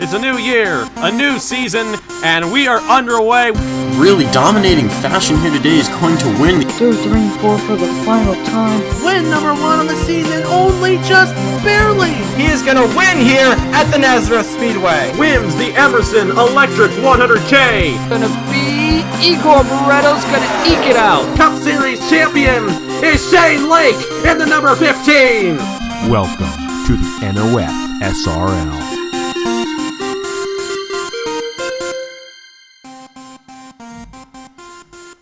It's a new year, a new season, and we are underway. Really dominating fashion here today is going to win. Through 3 and 4 for the final time. Win number 1 on the season, only just barely. He is going to win here at the NOFSRL Speedway. Wins the Emerson Electric 100K. Gonna be Igor Barretto's gonna eke it out. Cup Series champion is Shane Lake in the number 15. Welcome to the NOFSRL.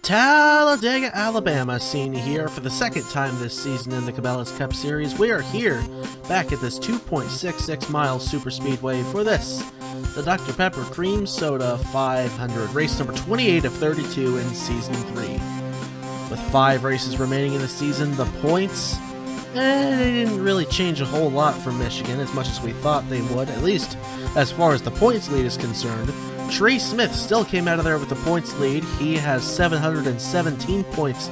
Talladega, Alabama, seen here for the second time this season in the Cabela's Cup Series. We are here, back at this 2.66 mile superspeedway for this, the Dr. Pepper Cream Soda 500, race number 28 of 32 in Season 3. With 5 races remaining in the season, the points, they didn't really change a whole lot for Michigan, as much as we thought they would, at least as far as the points lead is concerned. Trey Smith still came out of there with the points lead. He has 717 points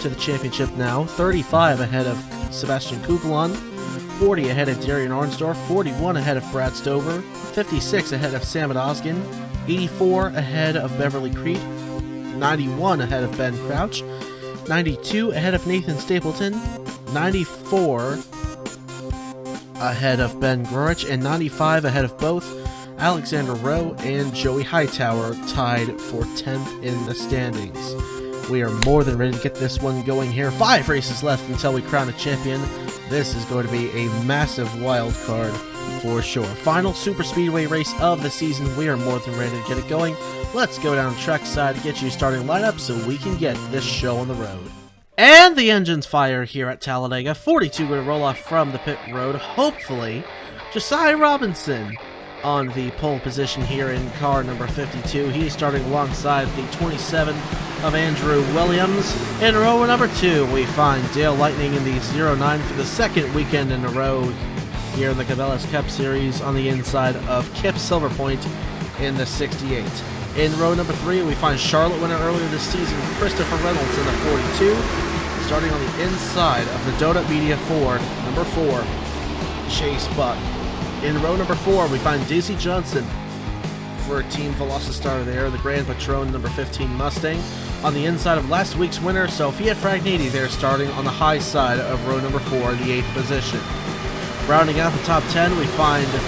to the championship now, 35 ahead of Sebastian Kugelon, 40 ahead of Darian Arnsdorf, 41 ahead of Brad Stover, 56 ahead of Sam Oskin, 84 ahead of Beverly Creed, 91 ahead of Ben Crouch, 92 ahead of Nathan Stapleton, 94 ahead of Ben Grurich, and 95 ahead of both Alexander Rowe and Joey Hightower, tied for 10th in the standings. We are more than ready to get this one going here. 5 races left until we crown a champion. This is going to be a massive wild card for sure. Final super speedway race of the season. We are more than ready to get it going. Let's go down trackside to get you starting lineup so we can get this show on the road. And the engines fire here at Talladega. 42 going to roll off from the pit road. Hopefully, Josiah Robinson on the pole position here in car number 52. He is starting alongside the 27 of Andrew Williams. In row number 2, we find Dale Lightning in the 09 for the second weekend in a row here in the Cabela's Cup Series on the inside of Kip Silverpoint in the 68. In row number 3, we find Charlotte winner earlier this season, Christopher Reynolds in the 42. Starting on the inside of the Donut Media Ford, number 4, Chase Buck. In row number 4, we find Daisy Johnson for Team Velocistar there, the Grand Patron number 15 Mustang. On the inside of last week's winner, Sophia Fragniti there, starting on the high side of row number 4, the 8th position. Rounding out the top 10, we find the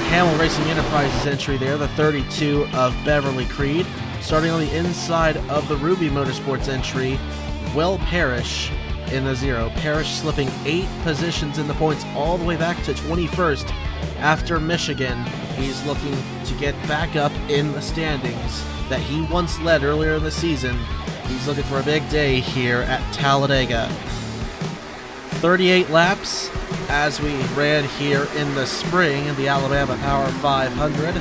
Hamill Racing Enterprises entry there, the 32 of Beverly Creed. Starting on the inside of the Ruby Motorsports entry, Will Parrish in the 0. Parrish slipping 8 positions in the points all the way back to 21st after Michigan. He's looking to get back up in the standings that he once led earlier in the season. He's looking for a big day here at Talladega. 38 laps as we ran here in the spring in the Alabama Power 500.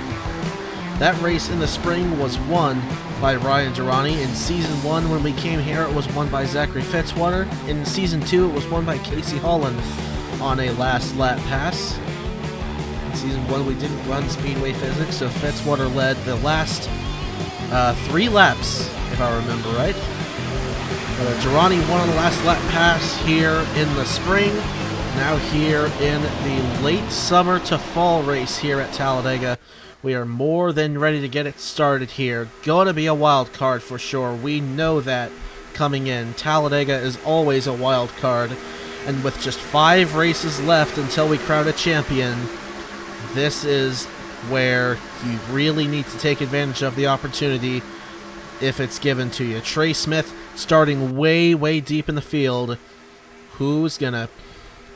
That race in the spring was won by Ryan Durrani. In Season 1, when we came here, it was won by Zachary Fitzwater. In Season 2, it was won by Casey Holland on a last lap pass. In Season 1, we didn't run Speedway Physics, so Fitzwater led the last 3 laps, if I remember right. Durrani won on the last lap pass here in the spring. Now here in the late summer to fall race here at Talladega. We are more than ready to get it started here. Going to be a wild card for sure. We know that coming in. Talladega is always a wild card. And with just 5 races left until we crown a champion, this is where you really need to take advantage of the opportunity if it's given to you. Trey Smith starting way, way deep in the field. Who's going to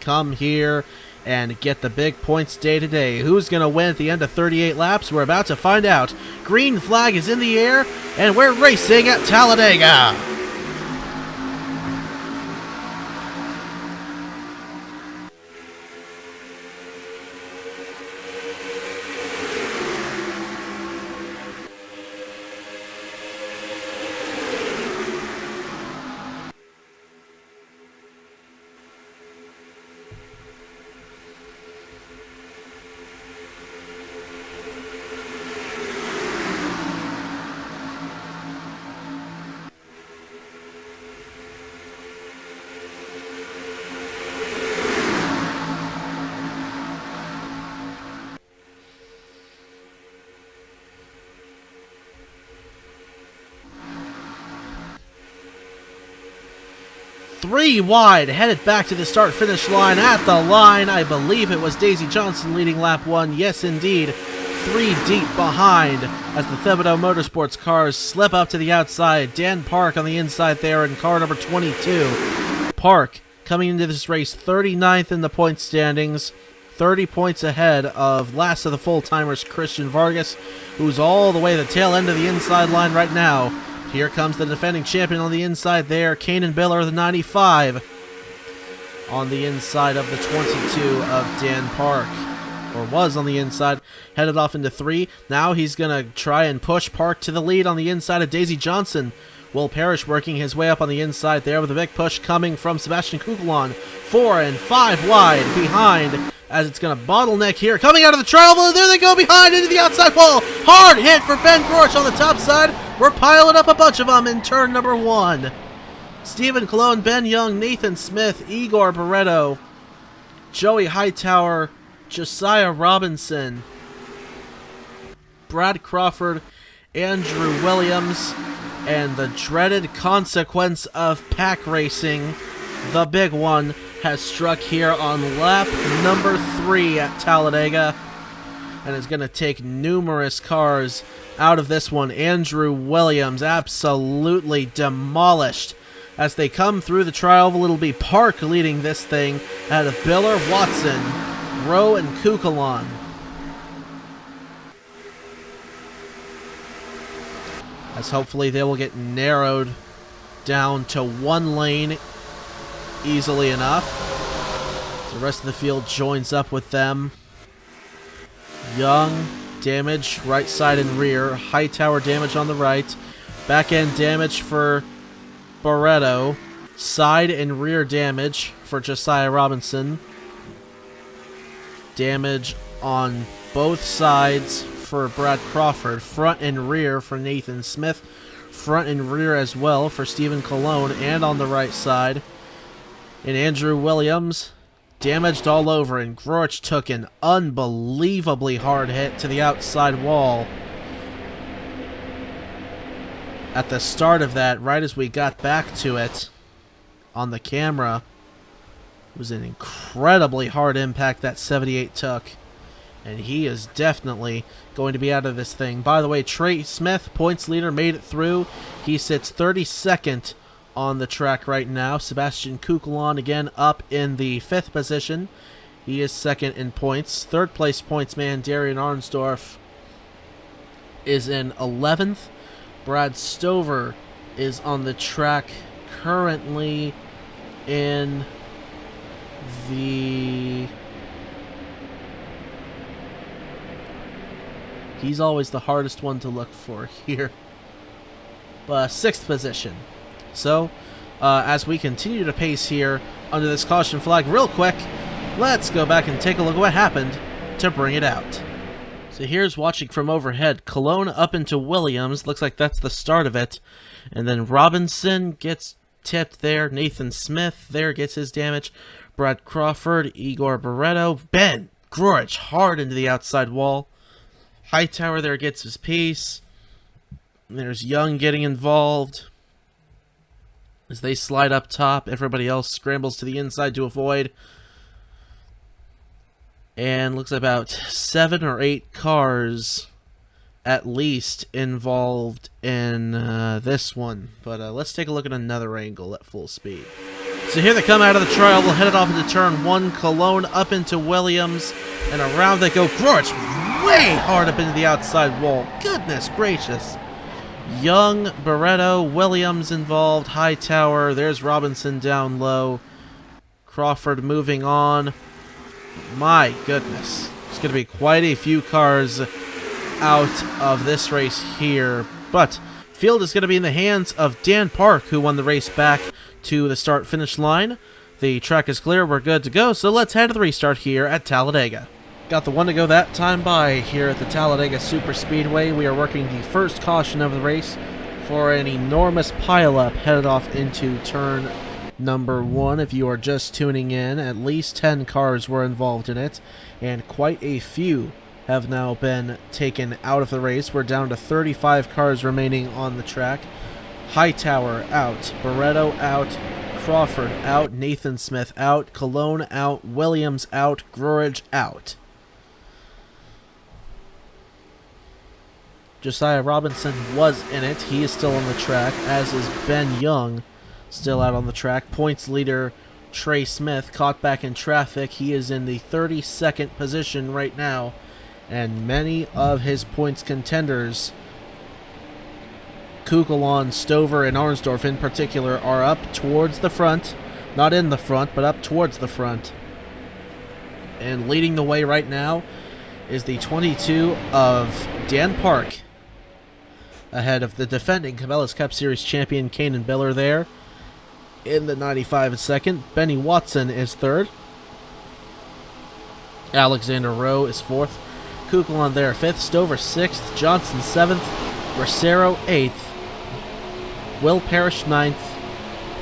come here and get the big points day to day? Who's going to win at the end of 38 laps? We're about to find out. Green flag is in the air, and we're racing at Talladega. 3 wide, headed back to the start-finish line. At the line, I believe it was Daisy Johnson leading lap 1. Yes, indeed. 3 deep behind as the Thibodeau Motorsports cars slip up to the outside. Dan Park on the inside there in car number 22. Park coming into this race 39th in the point standings, 30 points ahead of last of the full-timers Christian Vargas, who's all the way to the tail end of the inside line right now. Here comes the defending champion on the inside there, Kanan Biller, the 95, on the inside of the 22 of Dan Park. Or was on the inside, headed off into 3. Now he's going to try and push Park to the lead on the inside of Daisy Johnson. Will Parrish working his way up on the inside there with a big push coming from Sebastian Kukulon. 4 and 5 wide behind as it's going to bottleneck here. Coming out of the trial, there they go behind into the outside wall. Hard hit for Ben Gorch on the top side. We're piling up a bunch of them in turn number 1. Stephen Colon, Ben Young, Nathan Smith, Igor Barreto, Joey Hightower, Josiah Robinson, Brad Crawford, Andrew Williams, and the dreaded consequence of pack racing, the big one, has struck here on lap number 3 at Talladega, and is going to take numerous cars out of this one. Andrew Williams absolutely demolished as they come through the trial. It'll be Park leading this thing out of Biller, Watson, Rowe, and Kukulon. As hopefully they will get narrowed down to 1 lane easily enough. The rest of the field joins up with them. Young, damage right side and rear. Hightower damage on the right. Back end damage for Barreto. Side and rear damage for Josiah Robinson. Damage on both sides for Brad Crawford. Front and rear for Nathan Smith. Front and rear as well for Stephen Colon. And on the right side. And Andrew Williams damaged all over. And Grorch took an unbelievably hard hit to the outside wall. At the start of that, right as we got back to it on the camera, it was an incredibly hard impact that 78 took. And he is definitely going to be out of this thing. By the way, Trey Smith, points leader, made it through. He sits 32nd on the track right now. Sebastian Kukulon again up in the 5th position. He is 2nd in points. 3rd place points man Darian Arnsdorf is in 11th. Brad Stover is on the track currently in the... He's always the hardest one to look for here. 6th position. So, as we continue to pace here under this caution flag, real quick, let's go back and take a look at what happened to bring it out. So here's watching from overhead. Cologne up into Williams. Looks like that's the start of it. And then Robinson gets tipped there. Nathan Smith there gets his damage. Brad Crawford, Igor Barreto. Ben Grorch hard into the outside wall. Hightower there gets his piece. There's Young getting involved. As they slide up top, everybody else scrambles to the inside to avoid. And looks like about 7 or 8 cars at least involved in this one. But let's take a look at another angle at full speed. So here they come out of the trial. We'll head it off into turn 1. Cologne up into Williams. And around they go. Grorch way hard up into the outside wall. Goodness gracious. Young, Barreto, Williams involved, Hightower, there's Robinson down low, Crawford moving on. My goodness, there's going to be quite a few cars out of this race here, but field is going to be in the hands of Dan Park, who won the race back to the start-finish line. The track is clear, we're good to go, so let's head to the restart here at Talladega. Got the one to go that time by here at the Talladega Superspeedway. We are working the first caution of the race for an enormous pileup headed off into turn number 1. If you are just tuning in, at least 10 cars were involved in it, and quite a few have now been taken out of the race. We're down to 35 cars remaining on the track. Hightower out, Barreto out, Crawford out, Nathan Smith out, Cologne out, Williams out, Grurridge out. Josiah Robinson was in it. He is still on the track, as is Ben Young, still out on the track. Points leader Trey Smith caught back in traffic. He is in the 32nd position right now, and many of his points contenders, Kugelon, Stover, and Arnsdorf in particular, are up towards the front. Not in the front, but up towards the front. And leading the way right now is the 22 of Dan Park, ahead of the defending Cabela's Cup Series champion Kanan Biller there in the 95 second. Benny Watson is third. Alexander Rowe is fourth. Kugelon there fifth. Stover sixth. Johnson seventh. Rosero eighth. Will Parrish ninth.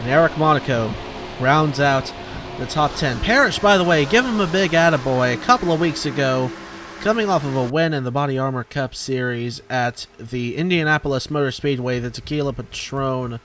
And Eric Monaco rounds out the top 10. Parrish, by the way, give him a big attaboy. A couple of weeks ago, coming off of a win in the Body Armor Cup Series at the Indianapolis Motor Speedway, the Tequila Patron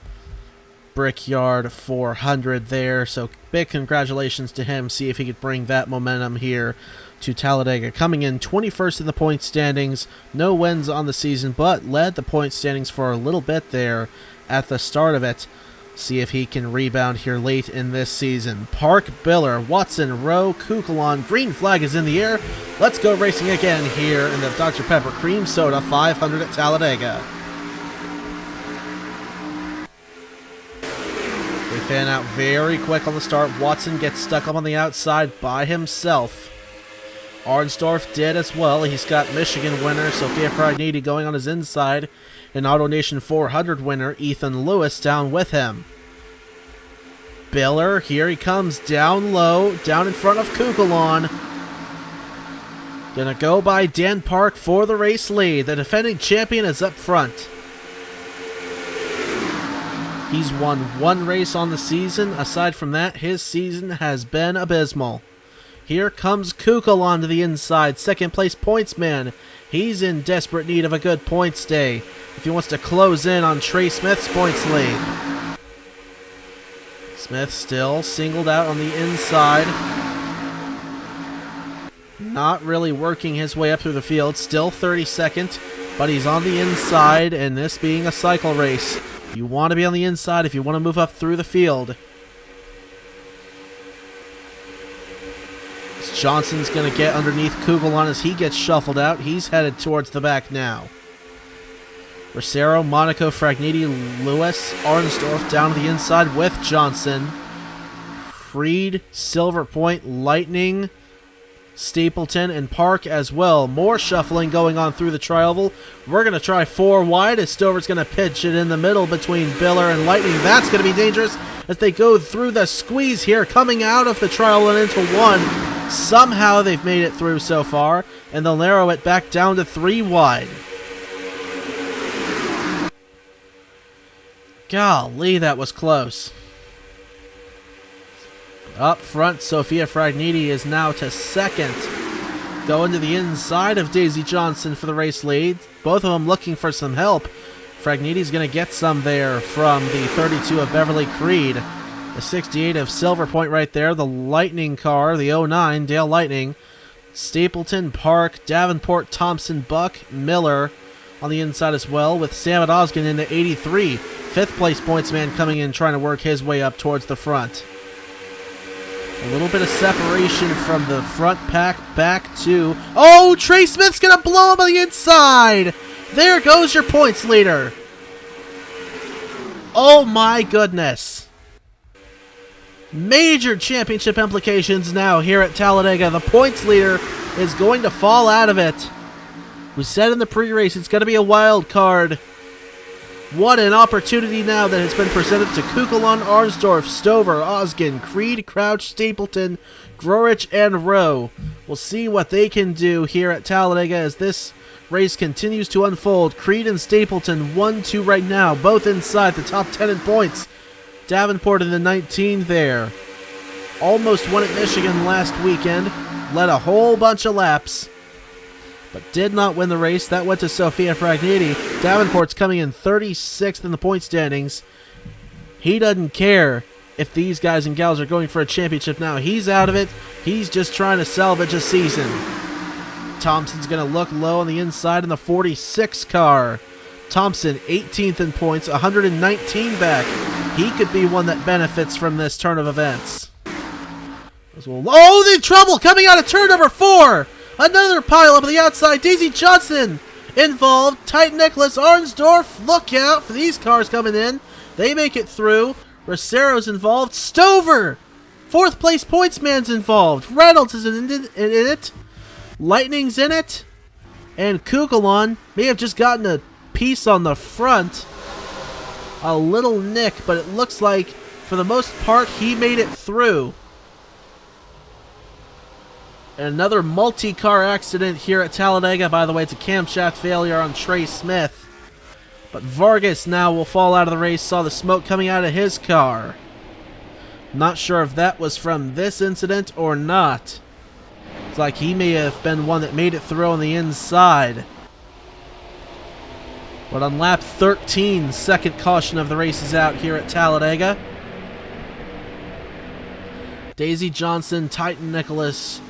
Brickyard 400 there. So big congratulations to him. See if he could bring that momentum here to Talladega. Coming in 21st in the point standings. No wins on the season, but led the point standings for a little bit there at the start of it. See if he can rebound here late in this season. Park, Biller, Watson, Rowe, Kugelon. Green flag is in the air. Let's go racing again here in the Dr. Pepper Cream Soda 500 at Talladega. They fan out very quick on the start. Watson gets stuck up on the outside by himself. Arnsdorf did as well. He's got Michigan winner Sophia Fragniti going on his inside. An AutoNation 400 winner, Ethan Lewis, down with him. Biller, here he comes, down low, down in front of Kugelon. Gonna go by Dan Park for the race lead. The defending champion is up front. He's won one race on the season. Aside from that, his season has been abysmal. Here comes Kugelon to the inside, second place points man. He's in desperate need of a good points day if he wants to close in on Trey Smith's points lead. Smith still singled out on the inside. Not really working his way up through the field. Still 32nd, but he's on the inside, and this being a cycle race, you want to be on the inside if you want to move up through the field. Johnson's going to get underneath Kugelon as he gets shuffled out. He's headed towards the back now. Rosero, Monaco, Fragniti, Lewis, Arnsdorf down to the inside with Johnson. Creed, Silver Point, Lightning, Stapleton, and Park as well. More shuffling going on through the trioval. We're going to try four wide as Stover's going to pitch it in the middle between Biller and Lightning. That's going to be dangerous as they go through the squeeze here, coming out of the trioval and into one. Somehow they've made it through so far, and they'll narrow it back down to 3 wide. Golly, that was close. Up front, Sophia Fragniti is now to second. Going to the inside of Daisy Johnson for the race lead. Both of them looking for some help. Fragniti's going to get some there from the 32 of Beverly Creed. The 68 of Silver Point right there. The Lightning car, the 09 Dale Lightning. Stapleton, Park, Davenport, Thompson, Buck, Miller on the inside as well, with Sam Osgood in the 83. Fifth place points man coming in, trying to work his way up towards the front. A little bit of separation from the front pack back to... Oh, Trey Smith's going to blow him on the inside! There goes your points leader. Oh my goodness. Major championship implications now here at Talladega. The points leader is going to fall out of it. We said in the pre-race it's going to be a wild card. What an opportunity now that has been presented to Kugelon, Arnsdorf, Stover, Osgin, Creed, Crouch, Stapleton, Grorich, and Rowe. We'll see what they can do here at Talladega as this race continues to unfold. Creed and Stapleton 1-2 right now, both inside the top 10 in points. Davenport in the 19 there. Almost won at Michigan last weekend. Led a whole bunch of laps, but did not win the race. That went to Sophia Fragniti. Davenport's coming in 36th in the point standings. He doesn't care if these guys and gals are going for a championship now. He's out of it. He's just trying to salvage a season. Thompson's going to look low on the inside in the 46 car. Thompson, 18th in points, 119 back. He could be one that benefits from this turn of events. Oh, the trouble coming out of turn number 4. Another pile up on the outside. Daisy Johnson involved. Tight Nicholas, Arnsdorf. Look out for these cars coming in. They make it through. Rocero's involved. Stover, 4th place pointsman's involved. Reynolds is in it. Lightning's in it. And Kugelon may have just gotten a piece on the front. A little nick, but it looks like for the most part he made it through. Another multi-car accident here at Talladega. By the way, it's a camshaft failure on Trey Smith. But Vargas now will fall out of the race. Saw the smoke coming out of his car. Not sure if that was from this incident or not. It's like he may have been one that made it through on the inside. But on lap 13, second caution of the race is out here at Talladega. Daisy Johnson, Titan Nicholas.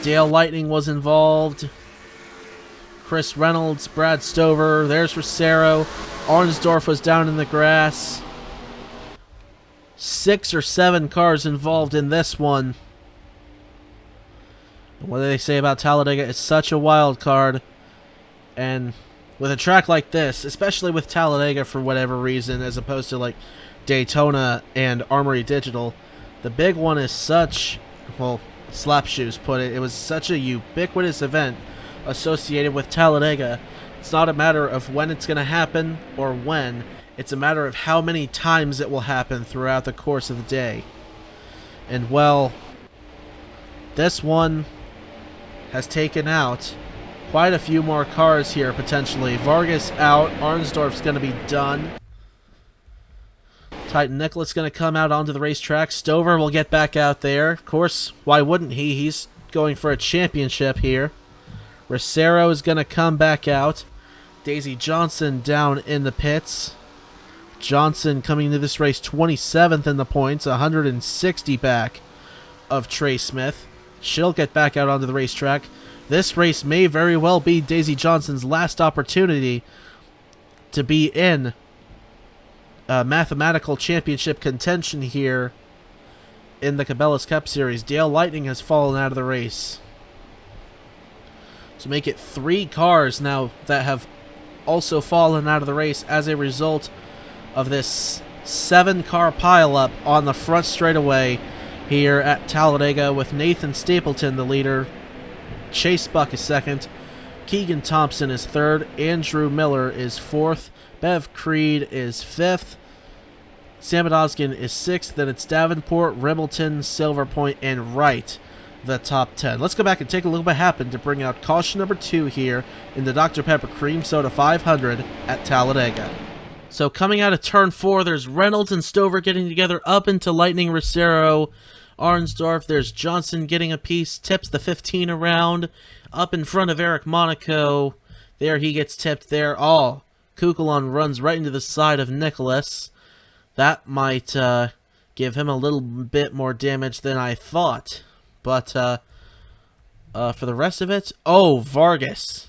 Dale Lightning was involved. Chris Reynolds, Brad Stover, there's Rosero. Arnsdorf was down in the grass. 6 or 7 cars involved in this one. What do they say about Talladega? It's such a wild card. And with a track like this, especially with Talladega for whatever reason, as opposed to like Daytona and Armory Digital, the big one is such, well, Slapshoes put it, it was such a ubiquitous event associated with Talladega. It's not a matter of when it's going to happen or when. It's a matter of how many times it will happen throughout the course of the day. And, well, this one has taken out quite a few more cars here, potentially. Vargas out. Arnsdorf's going to be done. Titan Nicholas going to come out onto the racetrack. Stover will get back out there. Of course, why wouldn't he? He's going for a championship here. Rosero is going to come back out. Daisy Johnson down in the pits. Johnson coming into this race 27th in the points, 160 back of Trey Smith. She'll get back out onto the racetrack. This race may very well be Daisy Johnson's last opportunity to be in mathematical championship contention here in the Cabela's Cup Series. Dale Lightning has fallen out of the race. So make it 3 cars now that have also fallen out of the race as a result of this 7-car pileup on the front straightaway here at Talladega, with Nathan Stapleton the leader, Chase Buck is second, Keegan Thompson is third, Andrew Miller is fourth, Bev Creed is fifth, Sam Odoskin is sixth, then it's Davenport, Ribbleton, Silver Point, and Wright, the top 10. Let's go back and take a look at what happened to bring out caution number 2 here in the Dr. Pepper Cream Soda 500 at Talladega. So coming out of turn 4, there's Reynolds and Stover getting together up into Lightning, Rosero, Arnsdorf. There's Johnson getting a piece, tips the 15 around, up in front of Eric Monaco. There he gets tipped there. Oh, Kukulon runs right into the side of Nicholas. That might give him a little bit more damage than I thought. But for the rest of it, oh, Vargas.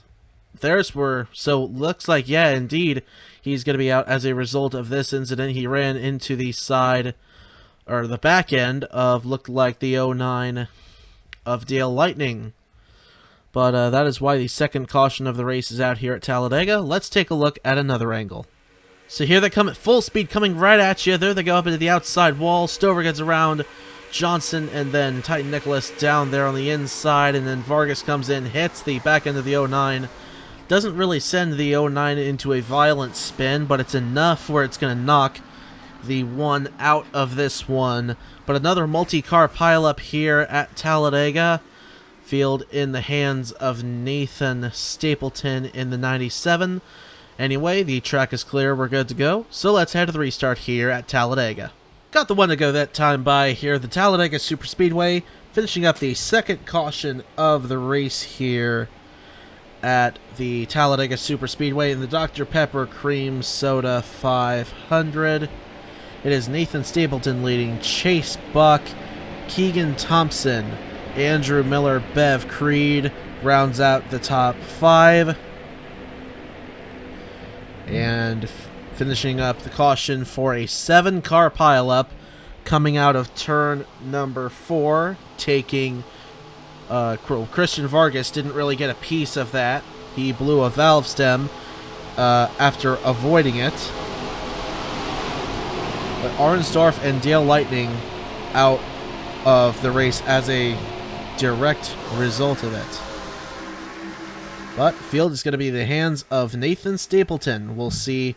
Theirs were, so looks like, yeah, indeed, he's going to be out as a result of this incident. He ran into the side, or the back end of, looked like the 09 of Dale Lightning. But that is why the second caution of the race is out here at Talladega. Let's take a look at another angle. So here they come at full speed, coming right at you. There they go up into the outside wall. Stover gets around Johnson, and then Titan Nicholas down there on the inside, and then Vargas comes in, hits the back end of the 09. Doesn't really send the 09 into a violent spin, but it's enough where it's going to knock the one out of this one. But another multi-car pileup here at Talladega. Field in the hands of Nathan Stapleton in the 97. Anyway, the track is clear. We're good to go. So let's head to the restart here at Talladega. Got the one to go that time by here. The Talladega Superspeedway, finishing up the second caution of the race here at the Talladega Superspeedway in the Dr. Pepper Cream Soda 500. It is Nathan Stapleton leading, Chase Buck, Keegan Thompson, Andrew Miller, Bev Creed rounds out the top 5. And finishing up the caution for a 7-car pileup coming out of turn number 4, taking Christian Vargas didn't really get a piece of that. He blew a valve stem after avoiding it. But Arnsdorf and Dale Lightning out of the race as a direct result of it. But field is going to be in the hands of Nathan Stapleton. We'll see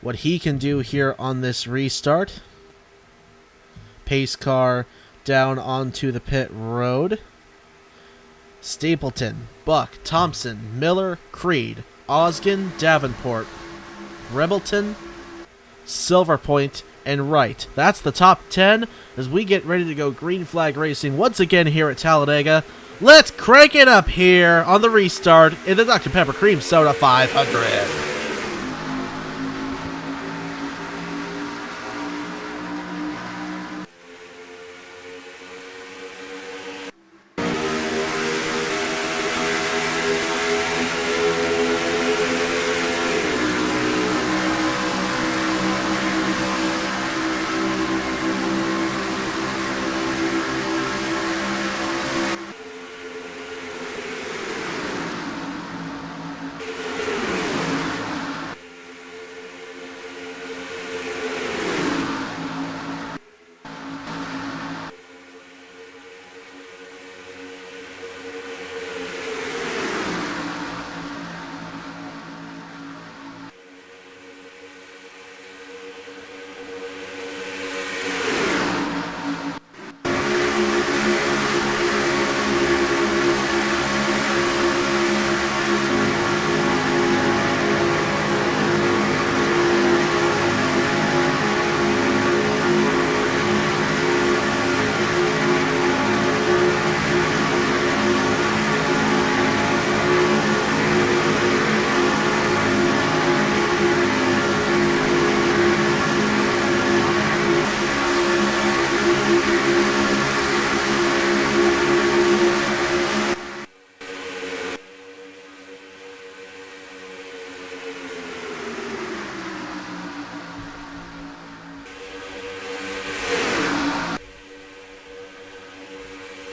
what he can do here on this restart. Pace car down onto the pit road. Stapleton, Buck, Thompson, Miller, Creed, Osgen, Davenport, Rebelton, Silverpoint, and Wright. That's the top 10 as we get ready to go green flag racing once again here at Talladega. Let's crank it up here on the restart in the Dr. Pepper Cream Soda 500.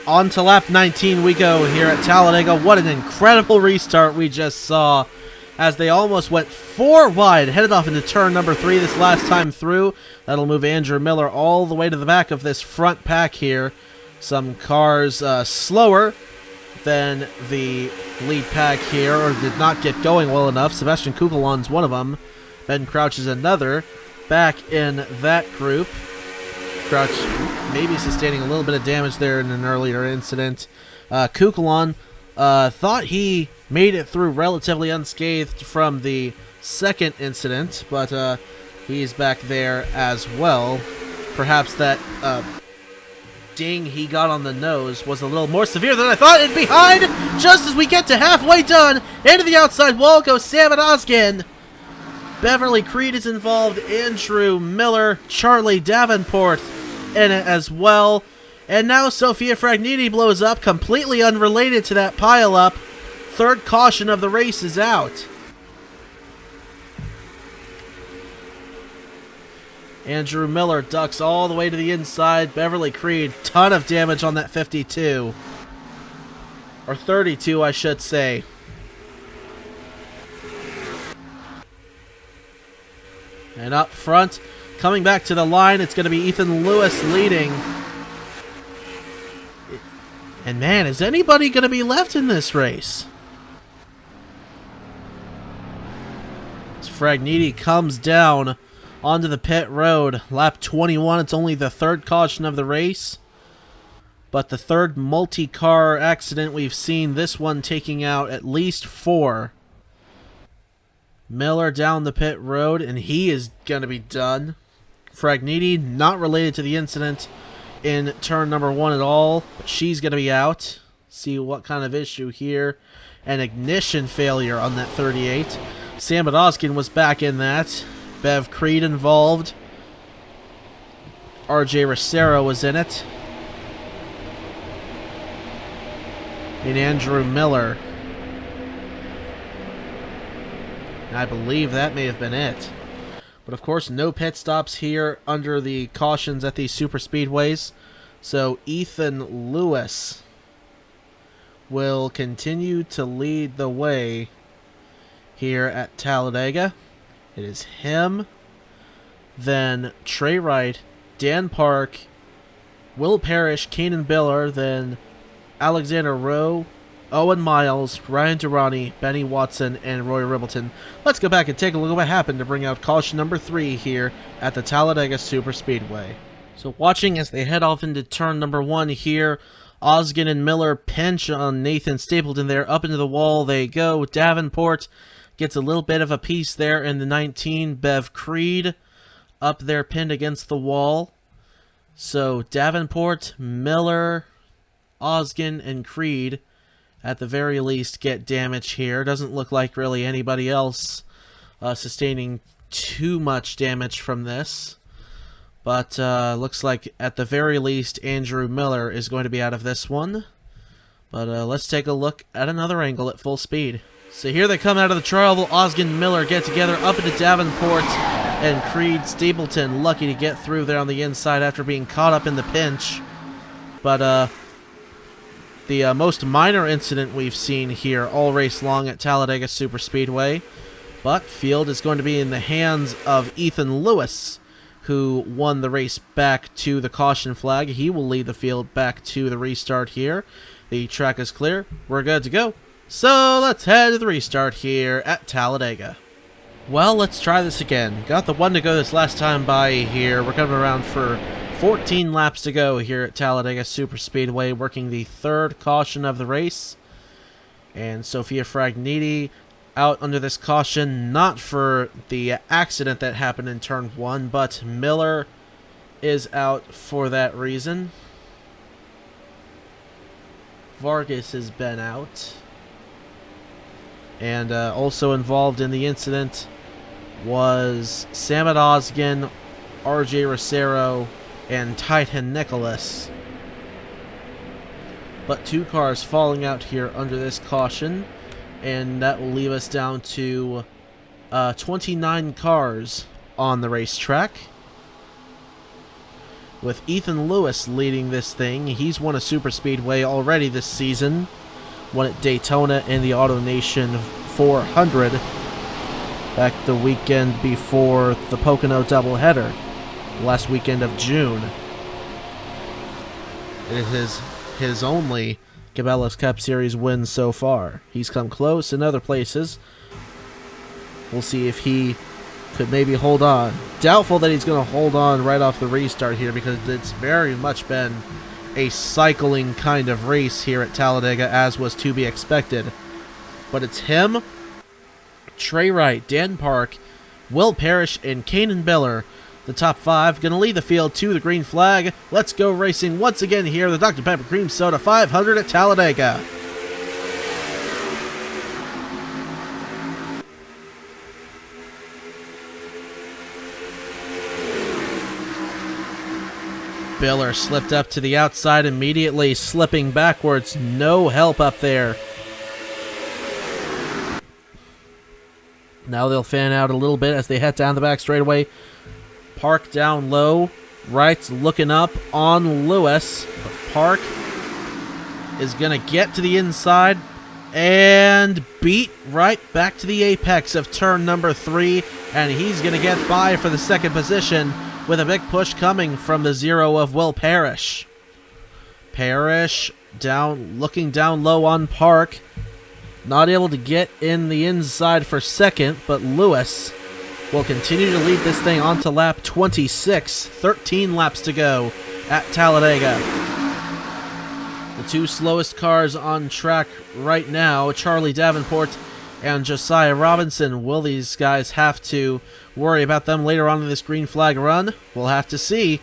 On to lap 19 we go here at Talladega. What an incredible restart we just saw as they almost went 4 wide, headed off into turn number 3 this last time through. That'll move Andrew Miller all the way to the back of this front pack here. Some cars slower than the lead pack here, or did not get going well enough. Sebastian Kugelon's one of them. Ben Crouch is another. Back in that group. Crouch maybe sustaining a little bit of damage there in an earlier incident. Kugelon thought he made it through relatively unscathed from the second incident, but he's back there as well. Perhaps that ding he got on the nose was a little more severe than I thought. And behind, just as we get to halfway done, into the outside wall goes Sam and Osgen. Beverly Creed is involved, Andrew Miller, Charlie Davenport in it as well. And now Sophia Fragnini blows up, completely unrelated to that pile-up. Third caution of the race is out. Andrew Miller ducks all the way to the inside. Beverly Creed, ton of damage on that 52. Or 32, I should say. And up front, coming back to the line, it's going to be Ethan Lewis leading. And man, is anybody going to be left in this race? As Fragnini comes down onto the pit road, lap 21, it's only the third caution of the race. But the third multi-car accident we've seen, this one taking out at least 4. Miller down the pit road, and he is going to be done. Fragnini, not related to the incident in turn number 1 at all, but she's going to be out. See what kind of issue here. An ignition failure on that 38. Sam Oskin was back in that. Bev Creed involved. RJ Rosero was in it. And Andrew Miller. And I believe that may have been it. But of course, no pit stops here under the cautions at these super speedways. So Ethan Lewis will continue to lead the way here at Talladega. It is him, then Trey Wright, Dan Park, Will Parrish, Kanan Biller, then Alexander Rowe, Owen Miles, Ryan Durrani, Benny Watson, and Roy Ribbleton. Let's go back and take a look at what happened to bring out caution number 3 here at the Talladega Superspeedway. So watching as they head off into turn number 1 here, Osgood and Miller pinch on Nathan Stapleton there. Up into the wall they go. Davenport gets a little bit of a piece there in the 19. Bev Creed up there pinned against the wall. So Davenport, Miller, Osgood, and Creed at the very least get damage here. Doesn't look like really anybody else sustaining too much damage from this. But looks like at the very least Andrew Miller is going to be out of this one. But let's take a look at another angle at full speed. So here they come out of the trial. Osgood and Miller get together up into Davenport and Creed. Stapleton lucky to get through there on the inside after being caught up in the pinch. But the most minor incident we've seen here all race long at Talladega Superspeedway. But field is going to be in the hands of Ethan Lewis, who won the race back to the caution flag. He will lead the field back to the restart here. The track is clear. We're good to go. So let's head to the restart here at Talladega. Well, let's try this again. Got the one to go this last time by here. We're coming around for 14 laps to go here at Talladega Superspeedway, working the 3rd caution of the race. And Sophia Fragniti out under this caution, not for the accident that happened in turn 1, but Miller is out for that reason. Vargas has been out. And also involved in the incident was Samad Osgood, RJ Rosero, and Titan Nicholas. But 2 cars falling out here under this caution, and that will leave us down to 29 cars on the racetrack, with Ethan Lewis leading this thing. He's won a superspeedway already this season. Won at Daytona and the AutoNation 400 back the weekend before the Pocono doubleheader, last weekend of June. It is his only Cabela's Cup Series win so far. He's come close in other places. We'll see if he could maybe hold on. Doubtful that he's going to hold on right off the restart here, because it's very much been a cycling kind of race here at Talladega, as was to be expected. But it's him, Trey Wright, Dan Park, Will Parrish, and Kanan Biller, the top 5, going to lead the field to the green flag. Let's go racing once again here, the Dr. Pepper Cream Soda 500 at Talladega. Biller slipped up to the outside immediately, slipping backwards. No help up there. Now they'll fan out a little bit as they head down the back straightaway. Park down low. Wright's looking up on Lewis. But Park is going to get to the inside and beat Wright back to the apex of turn number 3. And he's going to get by for the 2nd position, with a big push coming from the 0 of Will Parrish. Parrish looking down low on Park. Not able to get in the inside for 2nd, but Lewis will continue to lead this thing on to lap 26. 13 laps to go at Talladega. The 2 slowest cars on track right now, Charlie Davenport and Josiah Robinson. Will these guys have to worry about them later on in this green flag run? We'll have to see.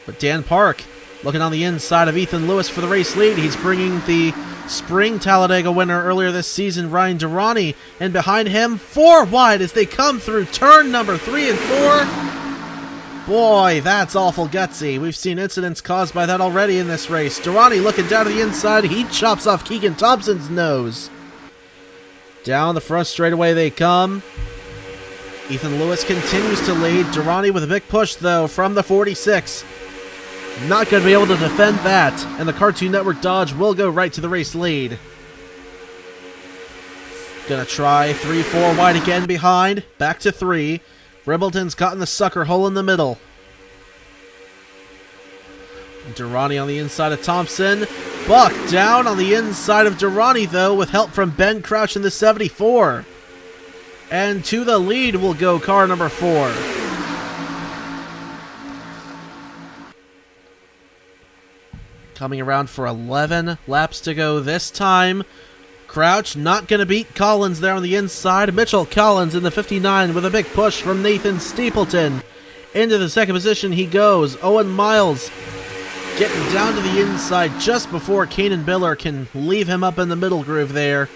But Dan Park looking on the inside of Ethan Lewis for the race lead. He's bringing the spring Talladega winner earlier this season, Ryan Durrani, and behind him 4 wide as they come through turn number 3 and 4. Boy, that's awful gutsy. We've seen incidents caused by that already in this race. Durrani looking down to the inside. He chops off Keegan Thompson's nose. Down the front straightaway they come. Ethan Lewis continues to lead. Durrani with a big push, though, from the 46. Not going to be able to defend that. And the Cartoon Network Dodge will go right to the race lead. Gonna try 3-4 wide again behind. Back to 3. Ribbleton's caught in the sucker hole in the middle. Durrani on the inside of Thompson. Buck down on the inside of Durrani, though, with help from Ben Crouch in the 74. And to the lead will go car number 4. Coming around for 11 laps to go this time. Crouch not going to beat Collins there on the inside. Mitchell Collins in the 59 with a big push from Nathan Stapleton. Into the second position he goes. Owen Miles getting down to the inside just before Kanan Biller can leave him up in the middle groove there.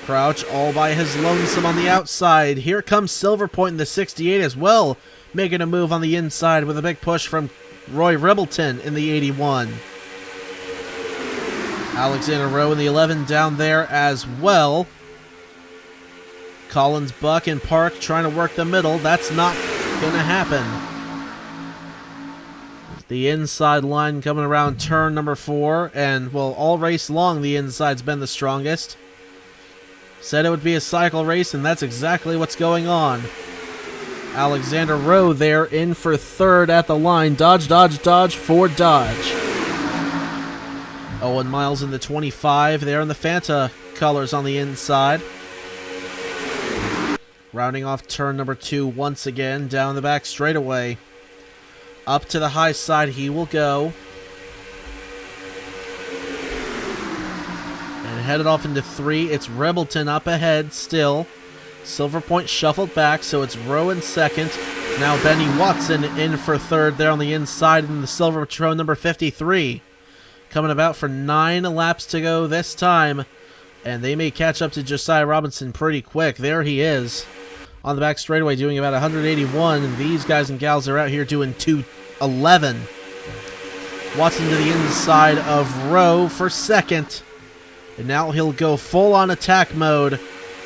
Crouch all by his lonesome on the outside. Here comes Silver Point in the 68 as well, making a move on the inside with a big push from Roy Ribbleton in the 81. Alexander Rowe in the 11 down there as well. Collins, Buck, and Park trying to work the middle. That's not going to happen. The inside line coming around turn number 4, and, well, all race long the inside's been the strongest. Said it would be a cycle race, and that's exactly what's going on. Alexander Rowe there in for third at the line. Dodge, dodge, dodge, Ford Dodge. Owen Miles in the 25 there in the Fanta colors on the inside. Rounding off turn number 2 once again down the back straightaway. Up to the high side he will go. And headed off into 3. It's Ribbleton up ahead still. Silver Point shuffled back, so it's Rowe in second. Now Benny Watson in for third there on the inside in the Silver Patron number 53. Coming about for 9 laps to go this time. And they may catch up to Josiah Robinson pretty quick. There he is. On the back straightaway doing about 181. And these guys and gals are out here doing 211. Watson to the inside of Rowe for second. And now he'll go full on attack mode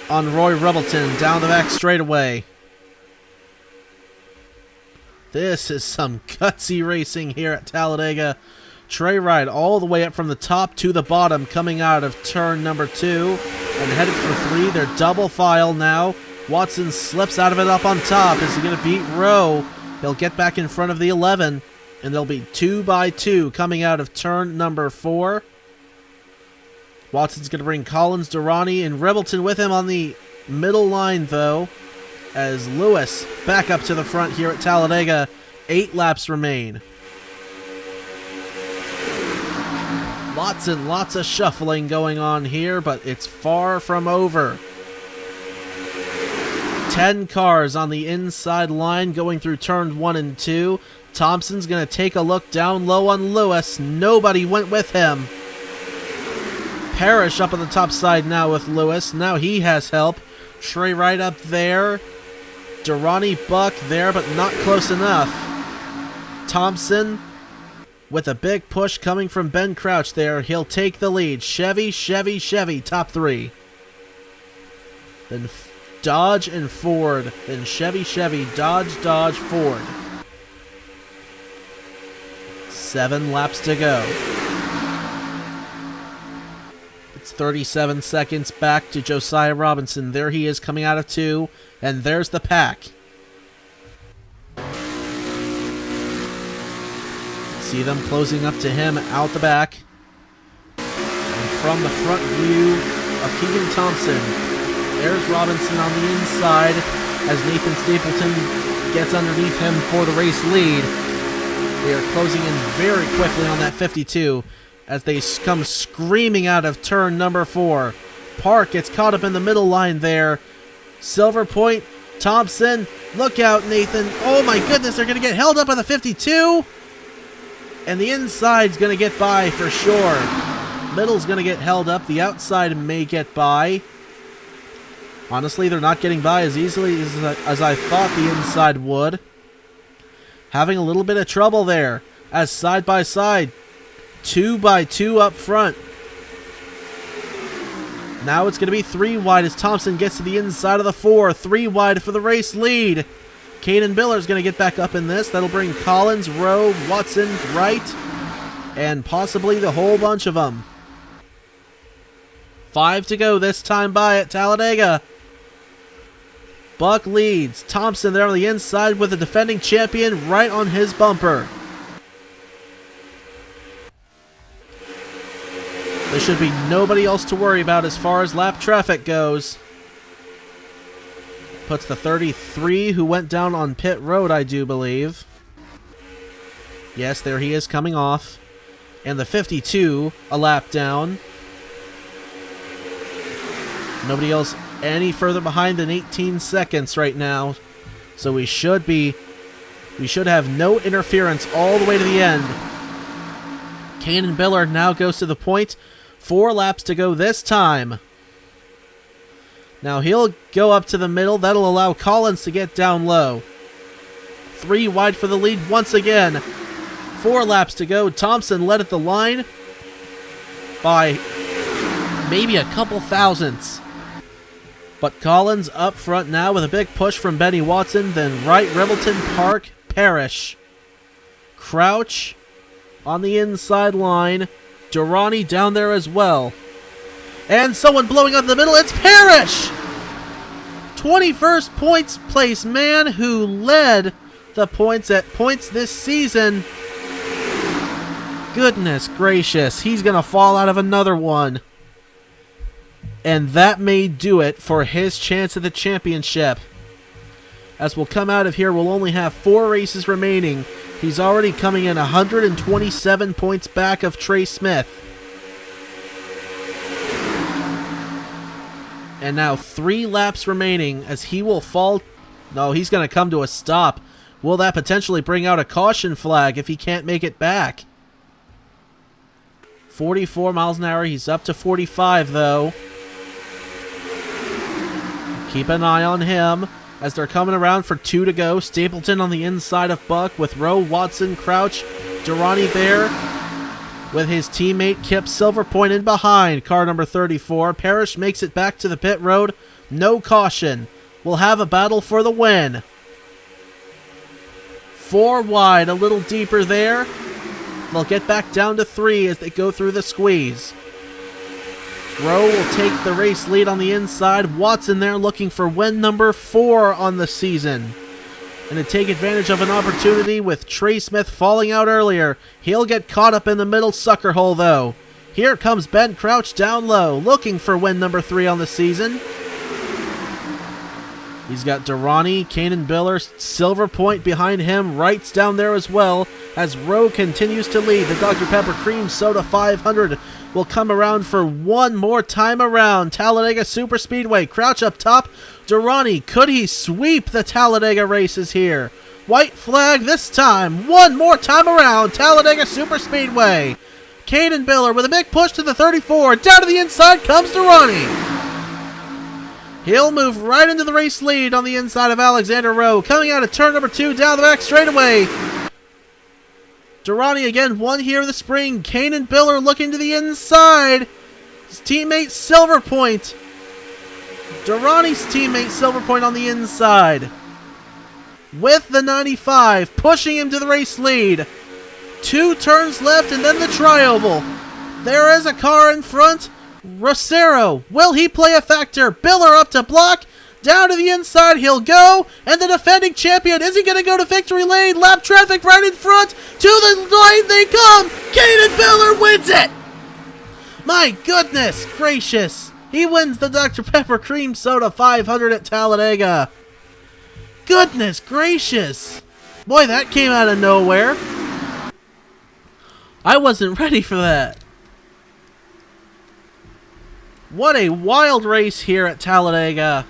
on Roy Ribbleton down the back straightaway. This is some gutsy racing here at Talladega. Trey Ride all the way up from the top to the bottom coming out of turn number 2 and headed for 3. They're double file now. Watson slips out of it up on top. Is he going to beat Rowe? He'll get back in front of the 11 and they'll be 2 by 2 coming out of turn number 4. Watson's going to bring Collins, Durrani, and Ribbleton with him on the middle line though as Lewis back up to the front here at Talladega. 8 laps remain. Lots of shuffling going on here, but it's far from over. 10 cars on the inside line going through turn 1 and 2. Thompson's going to take a look down low on Lewis. Nobody went with him. Parrish up on the top side now with Lewis. Now he has help. Trey right up there. Durrani, Buck there, but not close enough. Thompson with a big push coming from Ben Crouch there. He'll take the lead. Chevy, top 3. Then Dodge and Ford. Then Chevy, Dodge, Ford. 7 laps to go. It's 37 seconds back to Josiah Robinson. There he is coming out of 2. And there's the pack. See them closing up to him out the back. And from the front view of Keegan Thompson, there's Robinson on the inside as Nathan Stapleton gets underneath him for the race lead. They are closing in very quickly on that 52 as they come screaming out of turn number 4. Park gets caught up in the middle line there. Silver Point, Thompson, look out Nathan. Oh my goodness, they're going to get held up by the 52. And the inside's going to get by for sure. Middle's going to get held up. The outside may get by. Honestly, they're not getting by as easily as I thought the inside would. having a little bit of trouble there as side by side, 2 by 2 up front. Now it's going to be 3 wide as Thompson gets to the inside of the 4. 3 wide for the race lead. Caden Biller's going to get back up in this. That'll bring Collins, Rowe, Watson, Wright, and possibly the whole bunch of them. 5 to go this time by at Talladega. Buck leads. Thompson there on the inside with the defending champion right on his bumper. There should be nobody else to worry about as far as lap traffic goes. Puts the 33 who went down on pit road, I do believe. Yes, there he is coming off. And the 52 a lap down. Nobody else any further behind than 18 seconds right now. So we should have no interference all the way to the end. Caden Biller now goes to the point. 4 laps to go this time. Now he'll go up to the middle. That'll allow Collins to get down low. 3 wide for the lead once again. 4 laps to go. Thompson led at the line by maybe a couple thousandths. But Collins up front now with a big push from Benny Watson. Then Wright, Revelton, Park, Parrish. Crouch on the inside line. Durrani down there as well. And someone blowing up the middle. It's Parrish! 21st points place man who led the points at points this season. Goodness gracious. He's going to fall out of another one. And that may do it for his chance at the championship. As we'll come out of here, we'll only have 4 races remaining. He's already coming in 127 points back of Trey Smith. And now 3 laps remaining as he will fall. No, he's going to come to a stop. Will that potentially bring out a caution flag if he can't make it back? 44 miles an hour. He's up to 45 though. Keep an eye on him as they're coming around for 2 to go. Stapleton on the inside of Buck with Rowe, Watson, Crouch, Durrani there with his teammate Kip Silverpoint in behind. Car number 34. Parrish makes it back to the pit road. No caution. We'll have a battle for the win. 4 wide, a little deeper there. They'll get back down to 3 as they go through the squeeze. Rowe will take the race lead on the inside. Watson there looking for win number 4 on the season. And to take advantage of an opportunity with Trey Smith falling out earlier. He'll get caught up in the middle sucker hole though. Here comes Ben Crouch down low, looking for win number 3 on the season. He's got Durrani, Caden Biller, Silverpoint behind him. Wright's down there as well as Rowe continues to lead. The Dr. Pepper Cream Soda 500 will come around for one more time around. Talladega Superspeedway. Crouch up top. Durrani, could he sweep the Talladega races here? White flag this time. One more time around. Talladega Superspeedway. Caden Biller with a big push to the 34. Down to the inside comes Durrani. He'll move right into the race lead on the inside of Alexander Rowe. Coming out of turn number 2 down the back straightaway. Durrani again won here in the spring. Caden Biller looking to the inside. His teammate Silverpoint. Durrani's teammate Silverpoint on the inside. With the 95, pushing him to the race lead. 2 turns left and then the trioval. There is a car in front. Rosero, will he play a factor? Biller up to block. Down to the inside he'll go. And the defending champion, is he going to go to victory lane? Lap traffic right in front. To the line they come. Caden Biller wins it. My goodness gracious. He wins the Dr. Pepper Cream Soda 500 at Talladega. Goodness gracious. Boy, that came out of nowhere. I wasn't ready for that. What a wild race here at Talladega.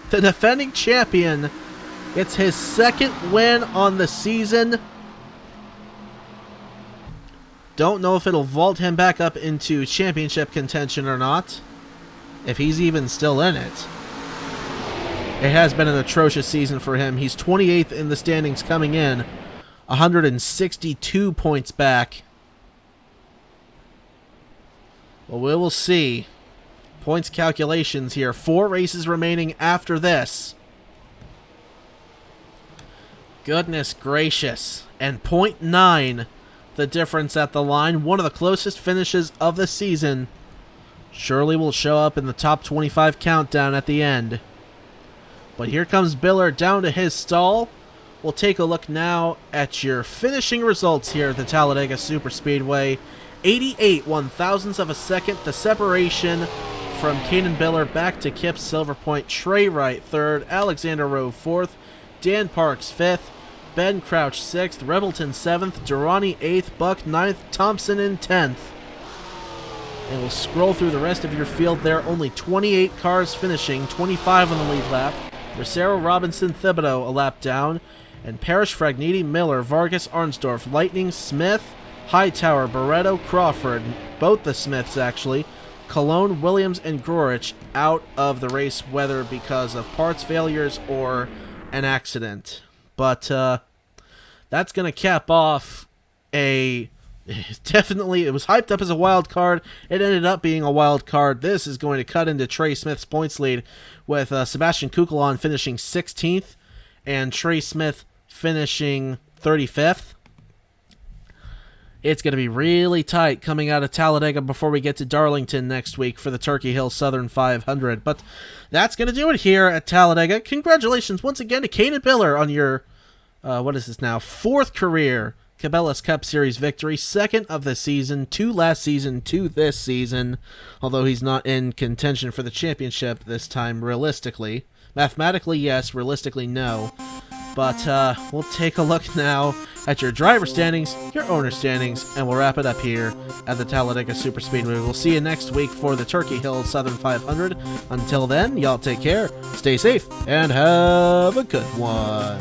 The defending champion gets his 2nd win on the season. Don't know if it'll vault him back up into championship contention or not. If he's even still in it. It has been an atrocious season for him. He's 28th in the standings coming in, 162 points back. Well, we will see. Points calculations here. 4 races remaining after this. Goodness gracious. And 0.9, the difference at the line. One of the closest finishes of the season. Surely will show up in the top 25 countdown at the end. But here comes Biller down to his stall. We'll take a look now at your finishing results here at the Talladega Superspeedway. 88 1/1000ths of a second. The separation from Caden Biller back to Kip Silverpoint. Trey Wright 3rd. Alexander Rowe 4th. Dan Parks 5th. Ben Crouch 6th. Rebelton 7th. Durrani 8th. Buck 9th. Thompson in 10th. And we'll scroll through the rest of your field there. Only 28 cars finishing. 25 on the lead lap. Rosero, Robinson, Thibodeau a lap down. And Parrish, Fragniti, Miller, Vargas, Arnsdorf, Lightning, Smith, Hightower, Barretto, Crawford, both the Smiths actually, Cologne, Williams, and Grorich out of the race, whether because of parts failures or an accident. But that's going to cap off a... Definitely, it was hyped up as a wild card. It ended up being a wild card. This is going to cut into Trey Smith's points lead with Sebastian Kukulon finishing 16th and Trey Smith finishing 35th. It's going to be really tight coming out of Talladega before we get to Darlington next week for the Turkey Hill Southern 500. But that's going to do it here at Talladega. Congratulations once again to Caden Biller on your, what is this now, 4th career Cabela's Cup Series victory, 2nd of the season, 2 last season, 2 this season, although he's not in contention for the championship this time realistically. Mathematically, yes. Realistically, no. But we'll take a look now at your driver standings, your owner standings, and we'll wrap it up here at the Talladega Superspeedway. We'll see you next week for the Turkey Hill Southern 500. Until then, y'all take care, stay safe, and have a good one.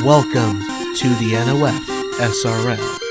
Welcome to the NOFSRL.